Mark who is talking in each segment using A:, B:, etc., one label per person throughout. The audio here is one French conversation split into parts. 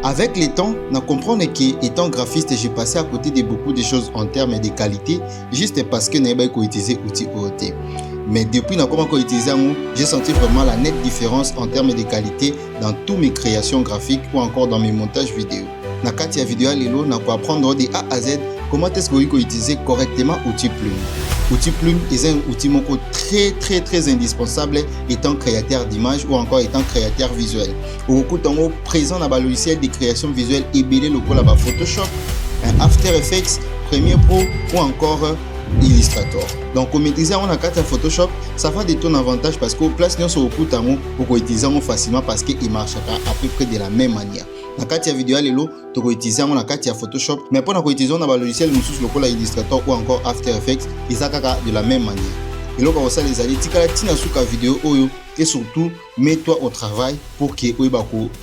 A: Avec le temps, on comprend que étant graphiste, j'ai passé à côté de beaucoup de choses en termes de qualité, juste parce que je n'ai pas utilisé l'outil OOT. Mais depuis que j'ai utilisé, j'ai senti vraiment la nette différence en termes de qualité dans toutes mes créations graphiques ou encore dans mes montages vidéo. Dans la vidéo, on va apprendre de A à Z comment est-ce qu'on peut utiliser correctement l'outil Plume. L'outil Plume est un outil très indispensable étant créateur d'images ou encore étant créateur visuel. Beaucoup de présent dans le logiciel de création visuelle et belé le Photoshop, After Effects, Premiere Pro ou encore Illustrator. Donc, pour maîtriser on a carte Photoshop, ça va de ton avantage parce que place sur beaucoup de temps pour utiliser facilement parce qu'il marche à peu près de la même manière. Dans la vidéo, tu peux utiliser la carte Photoshop, mais pour utiliser le logiciel comme Illustrator ou encore After Effects, ils sont de la même manière. Et là, ça les alliés, tu as vidéo et surtout, mets-toi au travail pour que tu puisses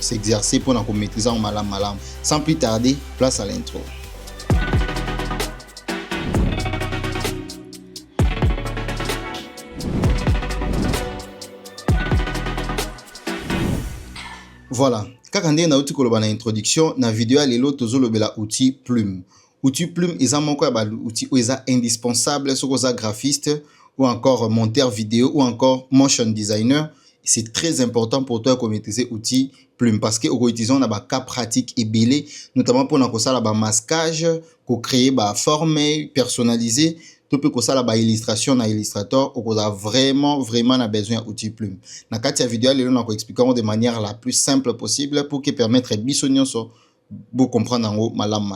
A: s'exercer pour maîtriser malam. Sans plus tarder, place à l'intro. Voilà. Quand on a une introduction, dans la vidéo, on a l'outil Plume. L'outil Plume est un outil indispensable sur les graphistes ou encore monteur vidéo ou encore motion designer. C'est très important pour toi de maîtriser l'outil Plume parce que vous utilisez un cas pratique et belé, notamment pour le masquage, pour créer des formes personnalisées. Tu peux faire la illustration dans Illustrator ou vous avez vraiment besoin d'outil Plume. Dans cette vidéo, on va expliquer de manière la plus simple possible pour que permettre bisognon pour comprendre en haut malam.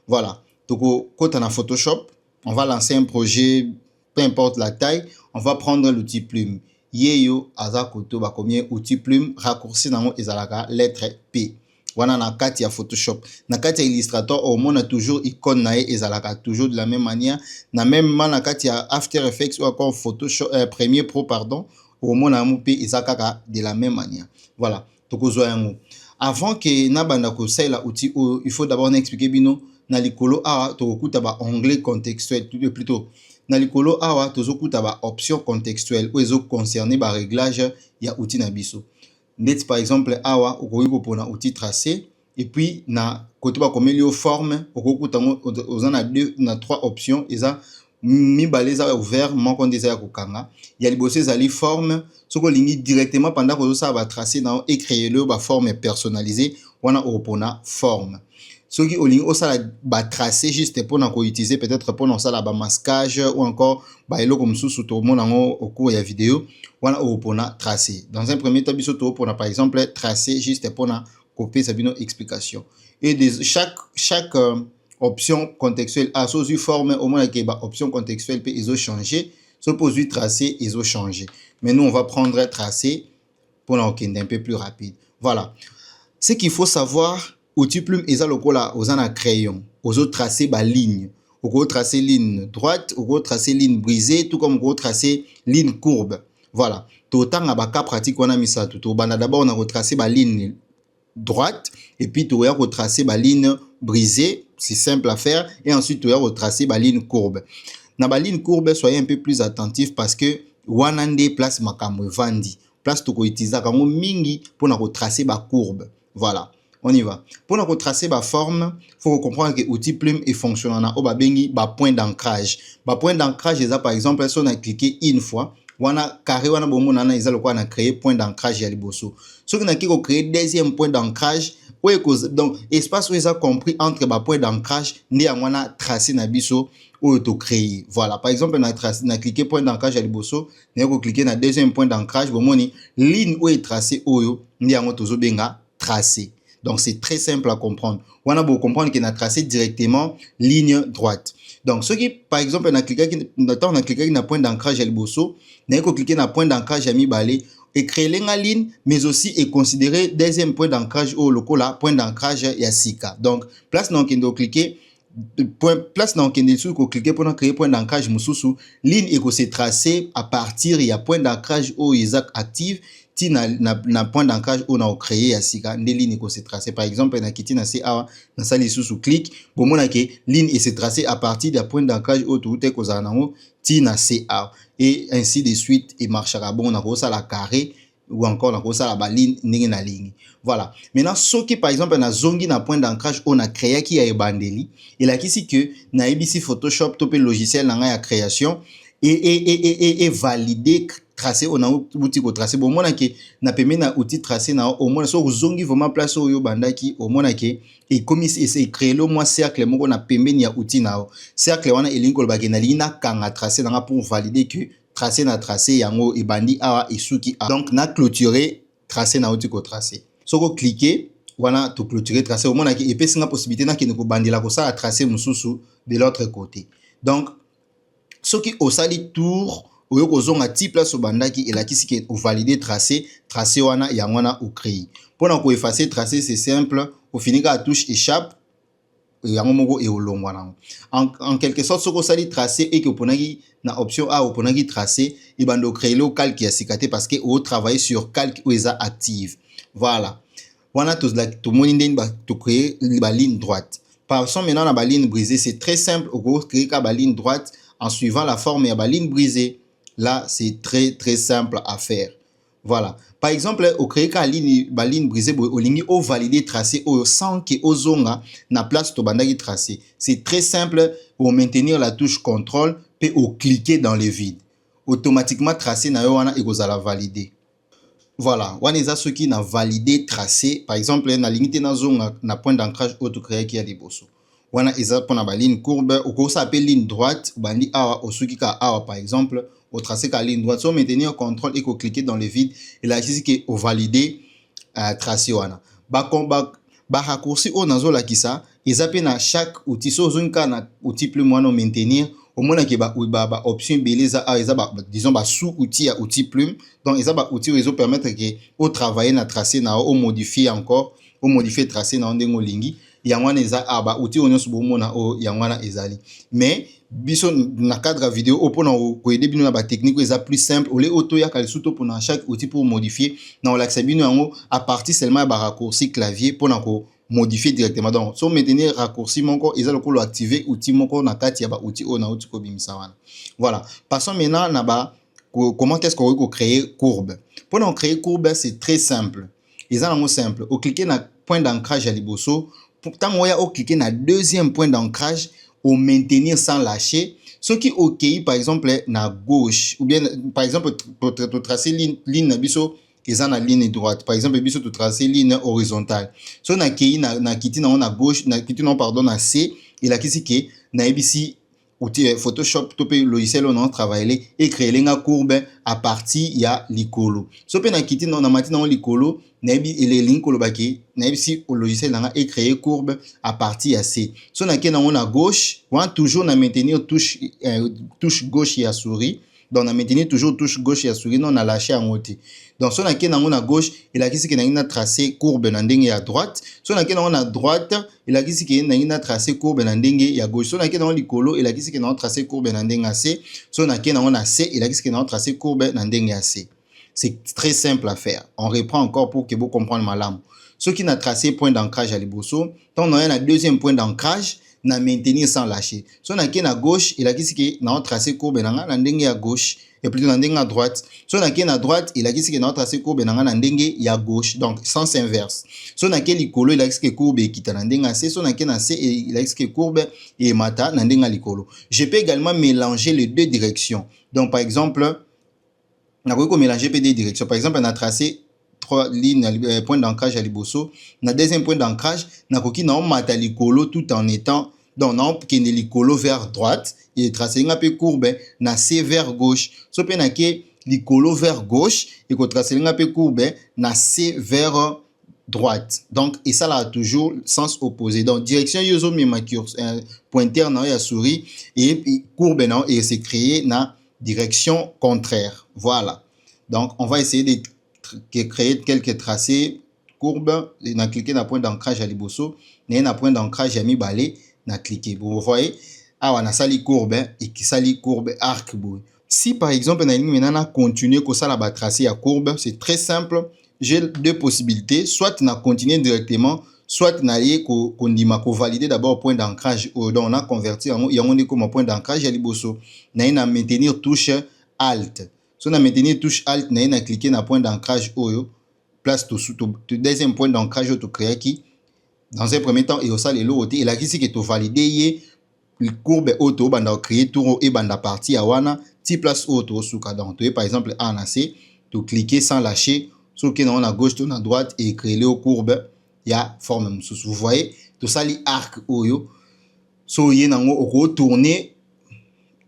A: Voilà. Donc quand on a Photoshop, on va lancer un projet, peu importe la taille, on va prendre l'outil Plume. Yeyo azakoto ba combien outil Plume raccourci dans la lettre P. Voilà na carte ya Photoshop. Na carte ya Illustrator, on a toujours icône na ezalaka toujours de la même manière. Na même na carte ya After Effects ou encore Photoshop Premiere Pro pardon, on a mupé ezalaka de la même manière. Voilà. Tokozo yango. Avant que na banda ko la outil, il faut d'abord expliquer bino na likolo awa tokokuta ba onglet contextuel plutôt. Na likolo awa tozokuta ba option contextuelle ou ezo concerner ba réglage ya outil na biso. Net par exemple awa okoki pona outil tracé et puis na côté ba komelio forme okokuta ozana trois options eza mibale eza ouvert moko ndeza ya kokanga ya liboso ezali forme soko lingi directement pendant que ça va tracer na et créer le ba forme personnalisée wana opona forme soki olingi osala ba tracer juste pour na ko utiliser peut-être pour na sala ba masquage ou encore ba eloko mususu to mona ngo au cours ya vidéo wana opona tracer. Dans un premier temps biso to pour na par exemple tracer juste pour na copier sa bino explication et de chaque option contextuelle a sous forme au moins que ba option contextuelle peut ils ont changé supposé tracer ils ont changé mais nous on va prendre tracer pour na un peu plus rapide. Voilà ce qu'il faut savoir. Outil Plume eza lokola ozana crayon ozo tracer ba ligne oko tracer ligne droite oko tracer ligne brisée tout comme oko tracer ligne courbe. Voilà to tanga ba cas pratique wana misato to banda d'abord on a retracé ba ligne droite et puis to ya retracer ba ligne brisée, c'est simple à faire et ensuite to ya retracer ba ligne courbe. Na ba ligne courbe soyez un peu plus attentif parce que wanande place makambo vandi place to ko utiliser kango mingi pour na retracer ba courbe. Voilà. On y va. Pour nous retracer la forme, il faut comprendre que l'outil Plume est fonctionnant au point d'ancrage. Point d'ancrage, par exemple, si on a cliqué une fois, on a carré, on a créé point d'ancrage à liboso. Si on a créé deuxième point d'ancrage, donc espace où ils ont compris entre point d'ancrage, on a tracé nabiso ou auto créé. Voilà. Par exemple, on a cliqué point d'ancrage à liboso, on a cliqué dans deuxième point d'ancrage, bon ligne où est tracé oyo, on a tracé. Donc, c'est très simple à comprendre. On a beau comprendre qu'on a tracé directement ligne droite. Donc, ce qui, par exemple, on a cliqué dans point d'ancrage à l'bosso, on a cliqué dans point d'ancrage à mi-balé, et créer la ligne, mais aussi et considérer deuxième point d'ancrage au local, point d'ancrage à Sika. Donc, place dans qu'on cliquer, place dans qu'on dessous, qu'on cliquer pour créer point d'ancrage mususu, ligne et qu'on s'est tracé à partir, il y a point d'ancrage au Isaac active, ti na point d'ancrage on a créé à sika des lignes qui se tracé par exemple na kiti na CA na sali sous clic bon mona que ligne et se tracé à partir de point d'ancrage au tout est cause nango ti na CA et ainsi de suite et marchera bon na ça la carré ou encore na kosala ba ligne ndenge na ligne. Voilà. Maintenant soki par exemple na zongi na point d'ancrage on a créé qui a ebandeli elakisi que na ABC Photoshop to pe logiciel na nga ya création et valider tracé on a outil ko tracé bon mona ke na pembeni na outil tracé na au moins so zongi vraiment place oyo bandaki au moins ke et comme c'est créer le moi cercle moko na pembeni ya outil na cercle wana elingi koloba ke na lina kanga tracé na pour valider que tracé na tracé yango ebandi awa esuki a donc na clôturer tracé na outil ko tracé soko cliquer wana to clôturer tracé au moins ke epesi nga possibilité na ke ko bandela ko ça tracé mususu de l'autre côté donc soki osali tour oyo kozonga ti place obandaki elakisi ke ovalider tracé wana yango wana ocréer mpona ko effacer tracé c'est simple ofinika à touche échappe yango moko eolongwa nango en quelque sorte soko osali tracé et que oponaki na option A oponaki tracé ebando créer le calque ya sikate parce que o travailler sur calque ou eza active voilà wana to moni ndeni ba to créer ba ligne droite passons maintenant na ba ligne brisée c'est très simple oko créer ka ba ligne droite en suivant la forme ya ba ligne brisée. Là, c'est très simple à faire. Voilà. Par exemple, au créer ka ligne brisée, au lingi au valider tracé au sans que au zonga na place to bandaki tracé. C'est très simple pour maintenir la touche contrôle puis au cliquer dans le vide. Automatiquement tracé na yo wana ekozala valider. Voilà, wana eza soki na valider tracé. Par exemple, na limite na zonga na point d'ancrage auto créer qui a liboso. Wana eza pona ba ligne courbe ou ko s'appelle ligne droite bandi awa osuki ka awa par exemple au tracé ka ligne droite so maintenir contrôle et ko cliquer dans le vide et là ici que au valider tracé wana ba raccourci o nazo la kisa eza pe na chaque outil so zonka na outil plus moins maintenir au moins que ba option beleza eza ba disons ba sous outil à outil plume donc eza ba outil réseau permettre que au travailler na tracé na au modifier encore au modifier tracé na ndengo lingi yangwana eza aba outil onyoso bomona o yangwana ezali mais biso na cadre vidéo opona ko aider bino na ba technique eza plus simple ole auto ya kalisuto pona chaque outil pour modifier na olaxa bino yango à partir seulement ba raccourci clavier pona ko modifier directement donc so maintenir raccourci moko eza lokolo activer outil moko na kati ya ba outil o na outil ko bimisa wana voilà passons maintenant na ba comment est-ce qu'on peut créer courbe pona créer courbe c'est très simple eza nango simple au cliquer na point d'ancrage à liboso tant moya au cliquer na deuxième point d'ancrage au maintenir sans lâcher ce qui ok par exemple na gauche ou bien par exemple pour tracer ligne na biso eza na ligne droite par exemple biso to tracer ligne horizontale so na kei na kiti na gauche na kiti non pardon na C il a kisi ke na ABC outil Photoshop to pe logiciel on a travaillé et créer linga courbe à partir ya likolo so pe na kiti na mati na likolo na bi les lignes kolobaki na si au logiciel na et créer courbe à partir ya C so na ke na on à gauche on toujours na maintenir touche gauche ya souris donc on a maintenir toujours touche gauche ya souris non on a lâché en haut donc so na ke na on à gauche il a kisi ke na tracer courbe na ndenge à droite so na ke na on à droite il a kisi ke na tracer courbe na ndenge ya gauche so na ke na likolo il a kisi ke na tracer courbe na ndenge à C so na ke na on a C il a kisi ke na tracer courbe na ndenge à C. C'est très simple à faire. On reprend encore pour que vous compreniez ma lame. Ce qui n'a tracé point d'ancrage à liboso, tant on a un deuxième point d'ancrage, n'a maintenir sans lâcher. Si on a qui à gauche, il a qui qui n'a tracé courbe na ndenge à gauche et plutôt na ndenge à droite. Si on a qui à droite, il a qui qui n'a tracé courbe na ndenge à gauche. Donc sens inverse. Si on a qui likolo, il a qui courbe qui ta ndenge à C. Si on a qui na C, il a qui courbe et mata na ndenge à likolo. Je peux également mélanger les deux directions. Donc par exemple on a mélanger des directions. Par exemple, on a tracé 3 lignes, point d'ancrage à liboso. On a deuxième point d'ancrage, on a mata likolo tout en étant donc on a likolo vers droite et tracé un peu courbe na C vers gauche. So pe na ke likolo vers gauche et ko tracé un peu courbe na C vers droite. Donc et ça là toujours sens opposé. Donc direction yozo memature pointeur na ya souris et courbe na et c'est créé na direction contraire. Voilà. Donc, on va essayer de créer quelques tracés courbes. On a cliqué dans le point d'ancrage à liboso. On a un point d'ancrage à mi balai. On a cliqué. Vous voyez, on a sali courbe et qui sali courbe arc. Si par exemple, on a continué comme ça la tracé à courbe, c'est très simple. J'ai deux possibilités. Soit on a continué directement, soit on a valider d'abord point d'ancrage. Donc, on a converti en comme point d'ancrage à liboso. On a maintenir touche Alt. So na maintenir touche alt na cliquer na point d'ancrage oyo place to deuxième point d'ancrage to créer qui dans un premier temps et au sale l'autre et là qui c'est que to valider le courbe auto banda créer tour et banda partie à wana ti place auto suka donc par exemple A na C to cliquer sans lâcher sur que on à gauche to à droite et créer le courbe il y a forme vous voyez tout ça li arc oyo so y nango au tourner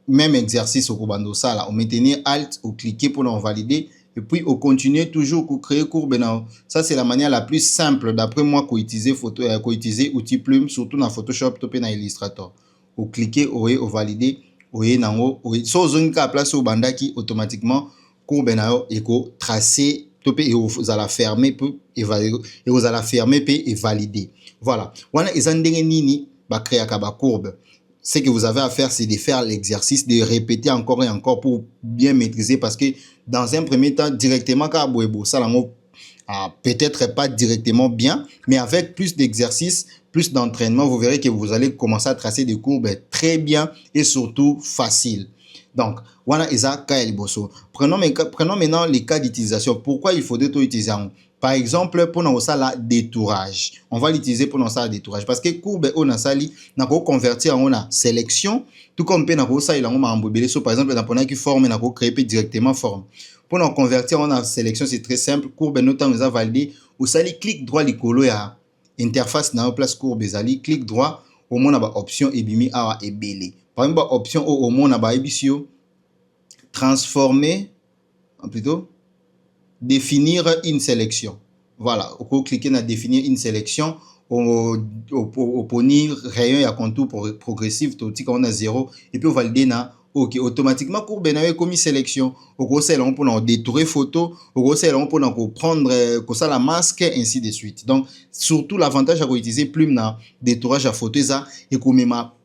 A: même exercice au bando ça là on maintenir alt ou cliquer pour en valider et puis on continue toujours pour créer courbe now. Ça c'est la manière la plus simple d'après moi qu'on utiliser photo qu'on utiliser outil plume surtout dans Photoshop topé dans Illustrator. Ou cliquer au valider au nango au so zone ka place au bandaki automatiquement courbe now et ko tracer topé et vous allez fermer peu et vous allez fermer peu et valider. Voilà. Wana ezandenge nini ba créer ka ba courbe. Ce que vous avez à faire, c'est de faire l'exercice, de répéter encore et encore pour bien maîtriser. Parce que dans un premier temps, directement, ça peut-être pas directement bien, mais avec plus d'exercices, plus d'entraînement, vous verrez que vous allez commencer à tracer des courbes très bien et surtout faciles. Donc, voilà, prenons maintenant les cas d'utilisation. Pourquoi il faudrait tout utiliser? Par exemple, pour nous ça la détourage. On va l'utiliser pour nous ça la détourage parce que courbe on a sali na ko convertir en a sélection tout comme pe na ko ça il a on embobelé so par exemple dans pendant qui forme na ko créer directement forme. Pour nous convertir en a sélection c'est très simple courbe notamment nous a validé au sali clic droit likolo ya interface na place courbe zali clic droit au moins ba option ebimi awa ebele. Par exemple option au moins na ba ebisio transformer plutôt définir une sélection. Voilà, on peut cliquer sur définir une sélection au ponir rayon et contour progressif tout quand on a 0 et puis on valider na OK automatiquement courbe na comme sélection au gros c'est là on peut détourer photo au gros c'est là on peut prendre comme ça la masque ainsi de suite. Donc surtout l'avantage à utiliser plume na détourage à photo ça et comme ma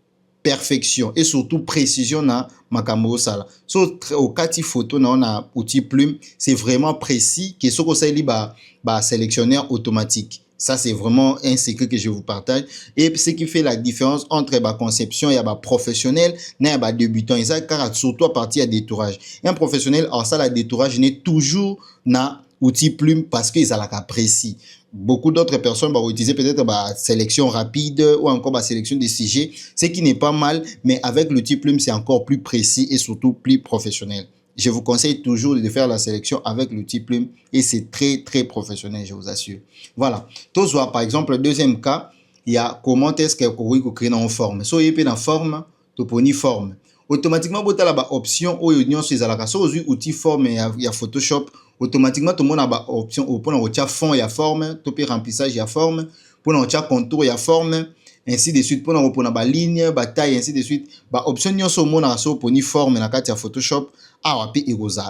A: perfection et surtout précision na makambo sala. So au cas de photo na on a outil plume, c'est vraiment précis que ce que ça li ba sélectionneur automatique. Ça c'est vraiment un secret que je vous partage et ce qui fait la différence entre ba conception et ba professionnel na ba débutant et ça car surtout à partir de détourage. Un professionnel alors ça la détourage n'est toujours na outil plume parce qu'ils a la précis. Beaucoup d'autres personnes vont utiliser peut-être la sélection rapide ou encore la sélection des sujets, ce qui n'est pas mal, mais avec l'outil plume, c'est encore plus précis et surtout plus professionnel. Je vous conseille toujours de faire la sélection avec l'outil plume et c'est très très professionnel, je vous assure. Voilà. Tous voir par exemple le deuxième cas, il y a comment est-ce que vous créez une forme. So il y a une forme, tu peux une forme. Automatiquement, vous avez l'option où il y a un outil forme et il y a Photoshop. Automatiquement, tout le monde a une option pour le fond, il y a forme, tout le remplissage, il y a forme, pour le contour, il y a forme, ainsi de suite, pour la ligne, la taille, ainsi de suite. Option, il y a une forme dans le Photoshop,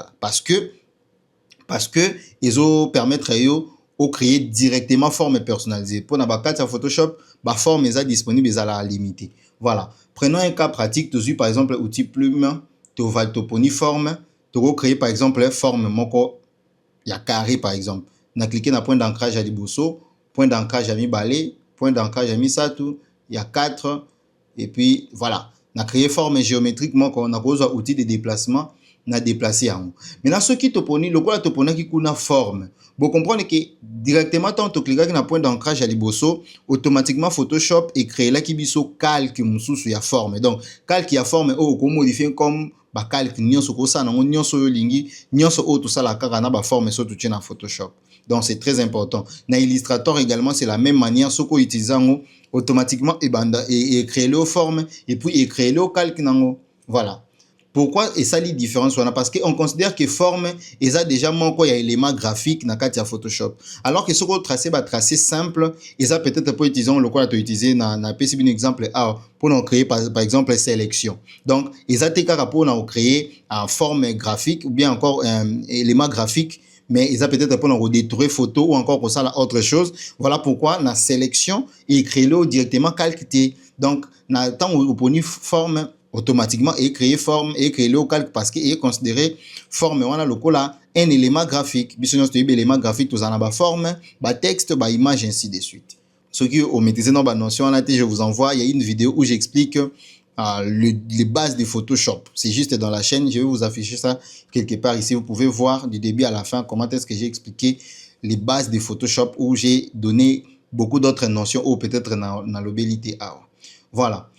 A: parce que ils ont permettre de créer directement forme personnalisée. Pour la carte Photoshop, la forme est disponible à la limite. Voilà. Prenons un cas pratique, tu par exemple outil plume, tu vas te forme, tu vas créer par exemple forme moko il y a carré par exemple. On a cliqué dans point d'ancrage à Liboso, point d'ancrage à mi balai, point d'ancrage à mi satou, il y a 4 et puis voilà. On a créé forme géométrique, on a besoin outil de déplacement, on a déplacé en haut. Maintenant ce qui te poni, le quoi te poni qui kuna forme. Vous comprenez que directement quand tu cliques dans point d'ancrage à Liboso, automatiquement Photoshop et créer là qui biso calque mususu ya forme. Donc calque ya forme on modifier comme ba calque nyonso ko ça na nyonso yo lingi nyonso o tout ça la kaka na ba forme so tout na Photoshop. Donc c'est très important. Na Illustrator également c'est la même manière ce qu'on utilise automatiquement et créer le forme et puis et créer le calque nango. Voilà. Pourquoi et ça les différences parce qu'on considère que forme et ça déjà manque il y a élément graphique dans carte Photoshop alors que ce qu'on tracé tracé simple et ça peut-être pour utiliser le quoi tu utiliser na PCB un exemple pour nous créer par exemple sélection donc et ça t'es capable pour nous créer en forme graphique ou bien encore un élément graphique mais ils ont peut-être pour nous détourer photo ou encore pour ça la autre chose. Voilà pourquoi la sélection et créer-le directement calqué donc na temps où pour une forme automatiquement et créer forme et créer le calque parce qu'il est considéré forme on a le là un élément graphique bisogna un élément graphique tout en bas forme bas texte bas image ainsi de suite. Ce qui au maîtriser dans la notion là je vous envoie il y a une vidéo où j'explique les bases de Photoshop. C'est juste dans la chaîne, je vais vous afficher ça quelque part ici. Vous pouvez voir du début à la fin comment est-ce que j'ai expliqué les bases de Photoshop, où j'ai donné beaucoup d'autres notions ou peut-être dans l'obélité. Voilà.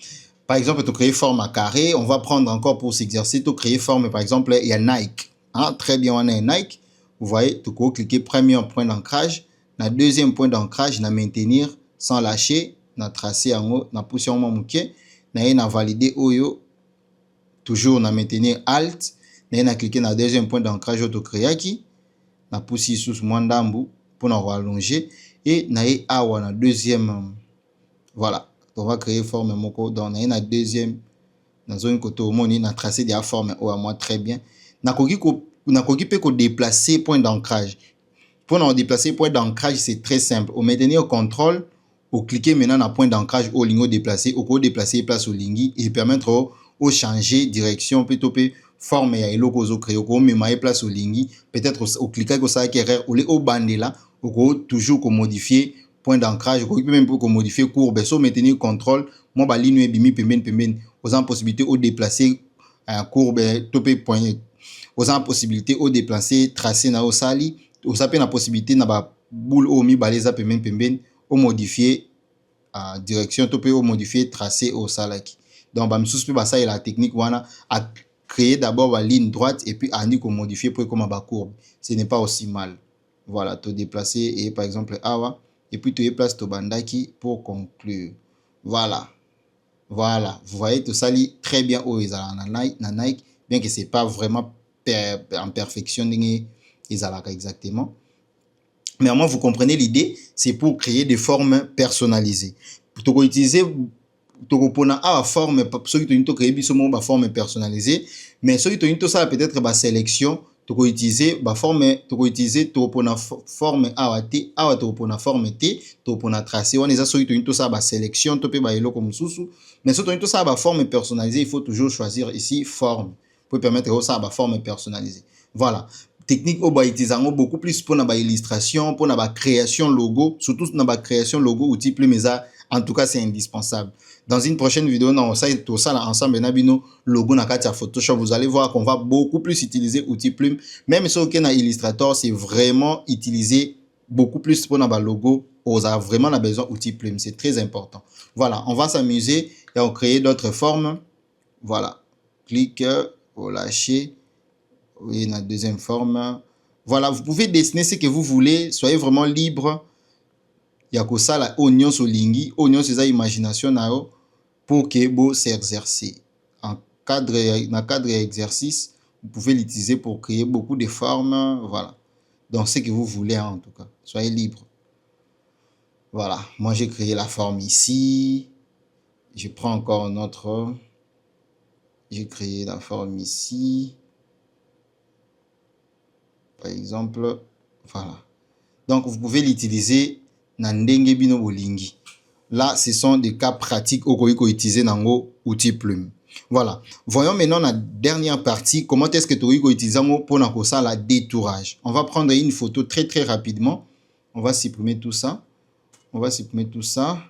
A: Par exemple, pour créer forme à carré, on va prendre encore pour s'exercer, pour créer forme, par exemple, il y a Nike. Très bien, on a un Nike. Vous voyez, tu peux cliquer premier point d'ancrage. Le deuxième point d'ancrage, na maintenir sans lâcher, na tracer en haut, na pousser en haut, na valider oyo, toujours na maintenir alt, na cliquer na deuxième point d'ancrage auto créer qui, na pousser sous mandambu pour na rallonger et na awa na deuxième, voilà. On va créer forme moko dans na deuxième dans une côté au monde na tracé de la forme ou à moi très bien. Na koki peut ko déplacer point d'ancrage. Pour nous déplacer point d'ancrage, c'est très simple. Au maintenir au contrôle, au cliquer maintenant na point d'ancrage au lingo déplacer, au déplacer place au lingi et permettre au changer direction plutôt que forme ya eloko zo créer au même place au lingi, peut-être au cliquer ko ça erreur ou au bandé là, au toujours ko modifier point d'ancrage, ou même pour modifier courbe, so maintenir contrôle, moi ba ligne bimi pemben, aux possibilité au déplacer courbe topé point, aux possibilité au déplacer tracé na au sali, au sapé na possibilité na ba boule au mi baleza pemben, au modifier direction topé au modifier tracé au salaki. Donc ba msusu ba ça et la technique wana à créer d'abord la ligne droite et puis à modifier pour comme ba courbe. Ce n'est pas aussi mal. Voilà, te déplacer et par exemple awa et puis tu places ton bandaki pour conclure. Voilà. Voilà, vous voyez tout ça très bien au Nike, bien que c'est pas vraiment en perfection exactement. Mais au moins vous comprenez l'idée, c'est pour créer des formes personnalisées. Pour utiliser pour la forme, ceux qui ont créé une forme personnalisée, mais ceux qui ont ça peut-être la sélection. Tu peux utiliser la forme, tu peux utiliser la forme A, tu peux la forme T, tu peux la tracer. On est à ceux qui ont ça la sélection, tu peux la comme sous. Mais ceux qui ont ça la forme personnalisée, il faut toujours choisir ici forme pour permettre ça la forme personnalisée. Voilà. Technique au utiliser beaucoup plus pour la illustration, pour la création logo, surtout dans la création logo outil plus mais ça, en tout cas c'est indispensable. Dans une prochaine vidéo, on va tout ça ensemble, logo na katia Photoshop, vous allez voir qu'on va beaucoup plus utiliser outil plume. Même si on a Illustrator, c'est vraiment utiliser beaucoup plus pour le logo. On a vraiment besoin d'outils plume, c'est très important. Voilà, on va s'amuser et on crée d'autres formes. Voilà, clique, vous lâchez. Oui, la deuxième forme. Voilà, vous pouvez dessiner ce que vous voulez, soyez vraiment libre. Il y a que ça, la oignon sur lingi, oignon c'est ça imagination nao pour que vous s'exercer. En cadre exercice, vous pouvez l'utiliser pour créer beaucoup de formes, voilà. Donc ce que vous voulez en tout cas, soyez libre. Voilà, moi j'ai créé la forme ici. Je prends encore un autre. J'ai créé la forme ici. Par exemple, voilà. Donc vous pouvez l'utiliser dans ndenge bino bolingi. Là, ce sont des cas pratiques au qu'on utiliser dans outil plume. Voilà. Voyons maintenant la dernière partie. Comment est-ce que tu peux utiliser pour ça la détourage. On va prendre une photo très rapidement. On va supprimer tout ça. On va supprimer tout ça.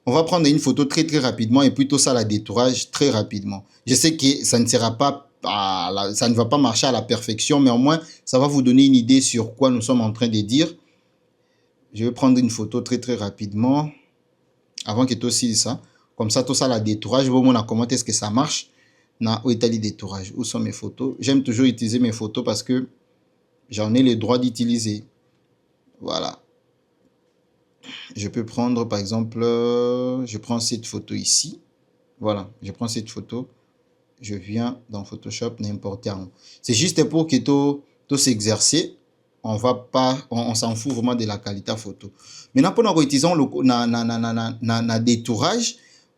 A: On va prendre une photo très rapidement et puis tout ça la détourage très rapidement. Je sais que ça ne sera pas ça ne va pas marcher à la perfection, mais au moins ça va vous donner une idée sur quoi nous sommes en train de dire. Je vais prendre une photo très rapidement avant que tout ça. Comme ça, tout ça, la détourage. Je vais vous montrer comment est-ce que ça marche. Où est le détourage? Où sont mes photos? J'aime toujours utiliser mes photos parce que j'en ai le droit d'utiliser. Voilà. Je peux prendre, par exemple, je prends cette photo ici. Voilà, je prends cette photo. Je viens dans Photoshop, n'importe où. C'est juste pour que tout s'exercer. On s'en fout vraiment de la qualité photo. Maintenant, pour nous utiliser le détourage,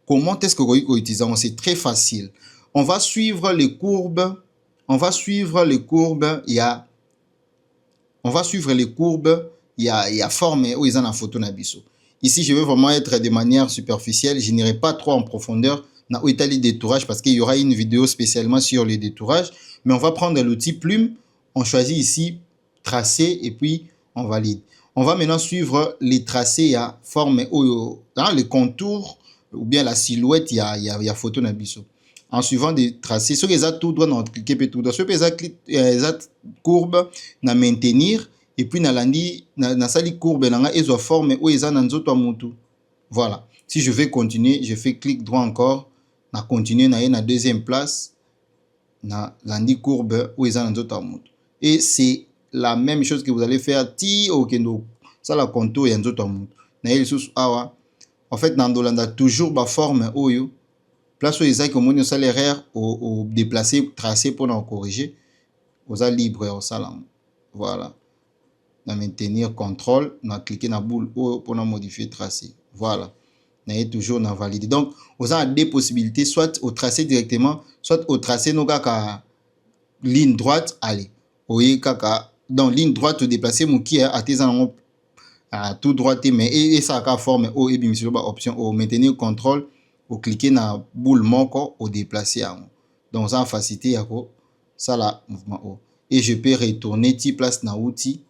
A: comment est-ce que nous utilisons? C'est très facile. On va suivre les courbes. On va suivre les courbes. Il y a forme où ils ont la photo nabiso. Ici, je vais vraiment être de manière superficielle. Je n'irai pas trop en profondeur dans le détourage parce qu'il y aura une vidéo spécialement sur le détourage. Mais on va prendre l'outil plume. On choisit ici tracé et puis on valide. On va maintenant suivre les tracés à forme, les contours ou bien la silhouette, il y a photo na biso. En suivant des tracés, ceux qui ont tout droit, on clique tout droit. Ceux qui ont courbe, na maintenir, et puis na landi, na sali courbe, na ils ont forme, ou ils ont nzoto amutu. Voilà. Si je vais continuer, je fais clic droit encore, na continuer, na deuxième place, na landi courbe, ou ils ont nzoto amutu. Et c'est la même chose que vous allez faire, ti au kendo. Ça la contour et nzoto amutu. Na il sous awa. En fait, dans Dolanda, toujours la forme oyo. Place où ils ont comme salaire au déplacer, tracé pour en corriger. Vous avez libre au salam. Voilà. On maintenir contrôle, on a cliqué dans la boule pour modifier tracé. Voilà. On a toujours validé. Donc, vous avez deux possibilités, soit au tracé directement, soit au tracé no kaka ligne droite, allez. Oui, kaka dans ligne droite déplacer mon qui a tes à tout droite mais et ça a forme o et bien sur option au maintenir contrôle au cliquer na boule moko au déplacer donc ça facilité ça la mouvement o et je peux retourner ti place na outil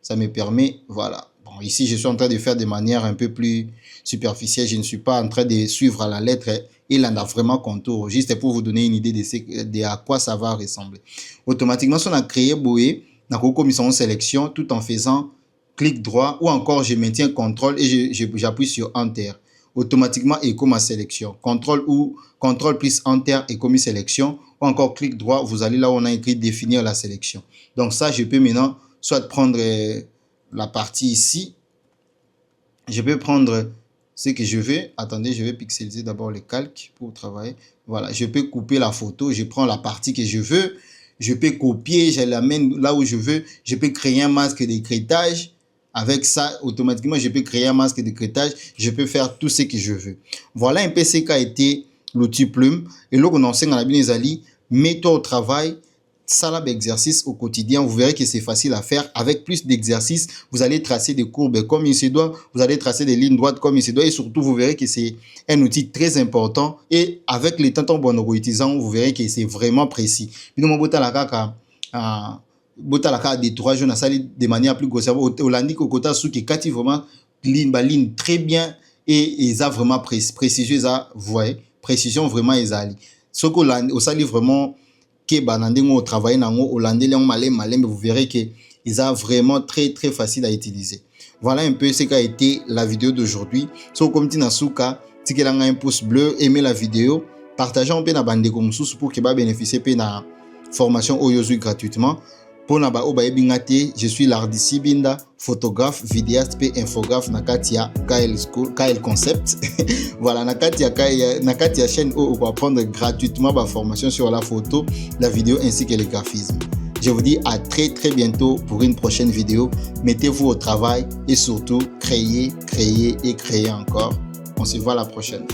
A: ça me permet voilà bon ici je suis en train de faire de manière un peu plus superficielle, je ne suis pas en train de suivre à la lettre et là on a vraiment contour juste pour vous donner une idée de à quoi ça va ressembler. Automatiquement si on a créé boé na commission en sélection tout en faisant clic droit ou encore je maintiens contrôle et j'appuie sur enter. Automatiquement écho ma sélection. Contrôle ou contrôle plus enter écho ma sélection ou encore clic droit, vous allez là où on a écrit définir la sélection. Donc ça, je peux maintenant soit prendre la partie ici. Je peux prendre ce que je veux. Attendez, je vais pixeliser d'abord le calque pour travailler. Voilà, je peux couper la photo. Je prends la partie que je veux. Je peux copier, je l'amène là où je veux. Je peux créer un masque d'écrétage. Avec ça, automatiquement, je peux créer un masque d'écrétage. Je peux faire tout ce que je veux. Voilà un peu ce qu'a été l'outil Plume. Et là, on enseigne à la Binezali, mets-toi au travail, ça exercice au quotidien. Vous verrez que c'est facile à faire. Avec plus d'exercices, vous allez tracer des courbes comme il se doit. Vous allez tracer des lignes droites comme il se doit. Et surtout, vous verrez que c'est un outil très important. Et avec les temps en utilisant, vous verrez que c'est vraiment précis. Botalaka des 3 jours de manière plus grosse Hollandi kokota sou qui kati vraiment ligne très bien et ils a vraiment précision ils a voyez précision vraiment ils a ce que au sali vraiment que banandingo au travail nango Hollandi malem vous verrez que ils a vraiment très facile à utiliser. Voilà un peu ce qu'a été la vidéo d'aujourd'hui. So comme tinasuka tikelanga un pouce bleu, aimez la vidéo, partagez un peu na bande comme sous pour que ba bénéficier pe na formation Oyozui gratuitement. Je suis Lardissi Binda, photographe, vidéaste et infographe Nakatia KL Concept. Voilà, Nakatia chaîne où on va apprendre gratuitement ma formation sur la photo, la vidéo ainsi que le graphisme. Je vous dis à très bientôt pour une prochaine vidéo. Mettez-vous au travail et surtout créez et créez encore. On se voit la prochaine.